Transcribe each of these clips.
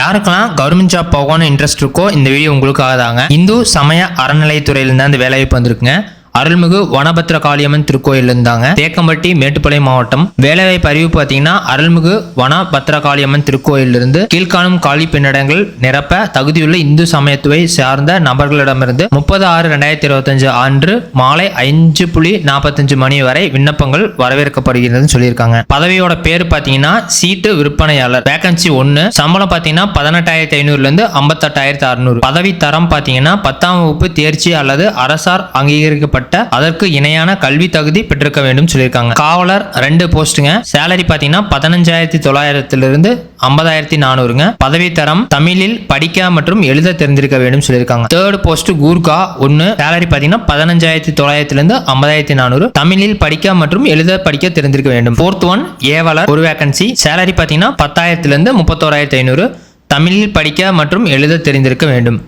யாருக்கெல்லாம் government job போகணும்னு interest இருக்கோ இந்த வீடியோ உங்களுக்காக தாங்க. இந்து சமய அறநிலையத்துறையிலிருந்து அந்த வேலைவாய்ப்பு வந்திருக்குங்க. அருள்மிகு வனபத்ர காளியம்மன் திருக்கோயில் இருந்தாங்க. தேக்கம்பட்டி மேட்டுப்பாளையம் மாவட்டம். வேலைவாய்ப்பு அறிவு பார்த்தீங்கன்னா அருள்மிகு வனபத்ர காளியம்மன் திருக்கோயிலிருந்து கீழ்காணும் காலி பெண்ணிடங்கள் நிரப்ப தகுதியுள்ள இந்து சமயத்துவை சார்ந்த நபர்களிடமிருந்து 30/6/2025 அன்று மாலை 5:45 மணி வரை விண்ணப்பங்கள் வரவேற்கப்படுகிறது சொல்லியிருக்காங்க. பதவியோட பேர் பார்த்தீங்கன்னா சீட்டு விற்பனையாளர். வேகன்சி 1. சம்பளம் பார்த்தீங்கன்னா 18,500 58,600. பதவி தரம் பார்த்தீங்கன்னா 10ஆம் வகுப்பு தேர்ச்சி அல்லது அரசார் அங்கீகரிக்கப்பட்ட அதற்கு இணையான கல்வி தகுதி பெற்றிருக்க வேண்டும் சொல்லியிருக்காங்க. காவலர் 2 போஸ்ட்டுங்க. சேலரி பாத்தீங்கன்னா 15,900 50,400. பதவி தரம் தமிழில் படிக்க மற்றும் எழுத தெரிந்திருக்க வேண்டும் சொல்லியிருக்காங்க. 3rd post Gurkha 1. சேலரி பாத்தீங்கன்னா 15,900 50,400. தமிழில் படிக்க மற்றும் எழுத படிக்க தெரிந்திருக்க வேண்டும். 4th one ஏவலர் 1 vacancy. சேலரி பாத்தீங்கன்னா 10,000 31,500. தமிழில் படிக்க மற்றும் எழுத தெரிந்திருக்க வேண்டும்.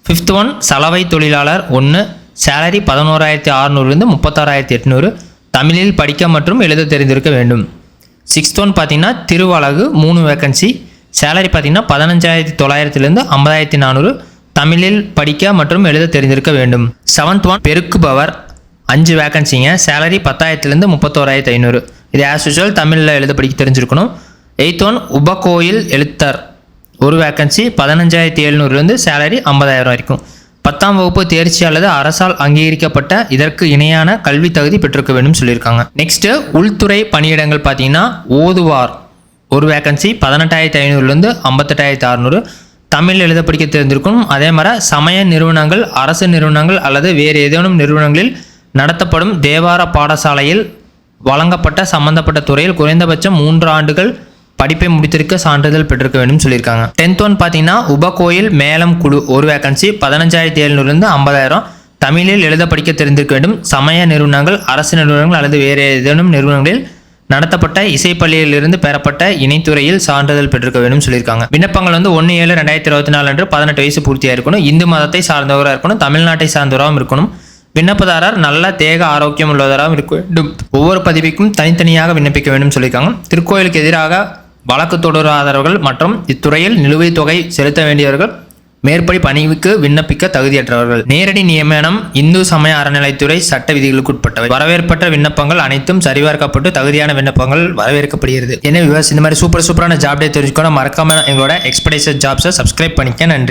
5th ஒன் சலவை தொழிலாளர் 1. சேலரி 11,600 36,800. தமிழில் படிக்க மற்றும் எழுத தெரிந்திருக்க வேண்டும். 6th ஒன் பார்த்தீங்கன்னா திருவழகு 3 வேகன்சி. சேலரி பார்த்தீங்கன்னா 15,900 50,400. தமிழில் படிக்க மற்றும் எழுத தெரிந்திருக்க வேண்டும். 7th one பெருக்குபவர் 5 வேகன்சிங்க. சேலரி 10,000 31,500. இது ஆஸ் யூசுவல் தமிழில் எழுத படிக்க தெரிஞ்சிருக்கணும். 8th ஒன் உபகோயில் எழுத்தர் 1 வேகன்சி. 15,700 சேலரி 50,000 வரைக்கும். 10ஆம் வகுப்பு தேர்ச்சி அல்லது அரசால் அங்கீகரிக்கப்பட்ட இதற்கு இணையான கல்வி தகுதி பெற்றிருக்க வேண்டும் சொல்லியிருக்காங்க. நெக்ஸ்ட் உள்துறை பணியிடங்கள் பார்த்தீங்கன்னா ஓதுவார் 1 வேகன்சி. 18,500 58,600. தமிழ் எழுத படிக்க தெரிந்திருக்கும். அதே மாதிரி சமய நிறுவனங்கள் அரசு நிறுவனங்கள் அல்லது வேறு ஏதேனும் நிறுவனங்களில் நடத்தப்படும் தேவார பாடசாலையில் வழங்கப்பட்ட சம்பந்தப்பட்ட துறையில் குறைந்தபட்சம் 3 ஆண்டுகள் படிப்பை முடித்திருக்க சான்றிதழ் பெற்றிருக்க வேண்டும் சொல்லியிருக்காங்க. 10th ஒன் பார்த்தீங்கன்னா உபகோயில் மேலம் குழு 1 வேகன்சி. 15,700 50,000. தமிழில் எழுத படிக்க தெரிந்திருக்க வேண்டும். சமய நிறுவனங்கள் அரசு நிறுவனங்கள் அல்லது வேறு ஏதேனும் நிறுவனங்களில் நடத்தப்பட்ட இசைப்பள்ளியிலிருந்து பெறப்பட்ட இணைத்துறையில் சான்றிதழ் பெற்றிருக்க வேண்டும் சொல்லியிருக்காங்க. விண்ணப்பங்கள் 1/7/2024 அன்று 18 வயசு பூர்த்தியாக இருக்கணும். இந்து மதத்தை சார்ந்தவராக இருக்கணும். தமிழ்நாட்டை சார்ந்தவராகவும் இருக்கணும். விண்ணப்பதாரர் நல்ல தேக ஆரோக்கியம் உள்ளவராகவும் இருக்க வேண்டும். ஒவ்வொரு பதிவுக்கும் தனித்தனியாக விண்ணப்பிக்க வேண்டும் சொல்லியிருக்காங்க. திருக்கோயிலுக்கு எதிராக வழக்கு தொடராதவர்கள் மற்றும் இத்துறையில் நிலுவைத் தொகை செலுத்த வேண்டியவர்கள் மேற்படி பணிவுக்கு விண்ணப்பிக்க தகுதியற்றவர்கள். நேரடி நியமனம் இந்து சமய அறநிலைத்துறை சட்ட விதிகளுக்கு உட்பட்டவை. வரவேற்பட்ட விண்ணப்பங்கள் அனைத்தும் சரிபார்க்கப்பட்டு தகுதியான விண்ணப்பங்கள் வரவேற்கப்படுகிறது. எனவே இந்த மாதிரி சூப்பரான ஜாப் டே தெரிஞ்சுக்கணும். மறக்காம எங்களோட எக்ஸ்பெடிஷன் ஜாப்ஸை சப்ஸ்கிரைப் பண்ணிக்க. நன்றி.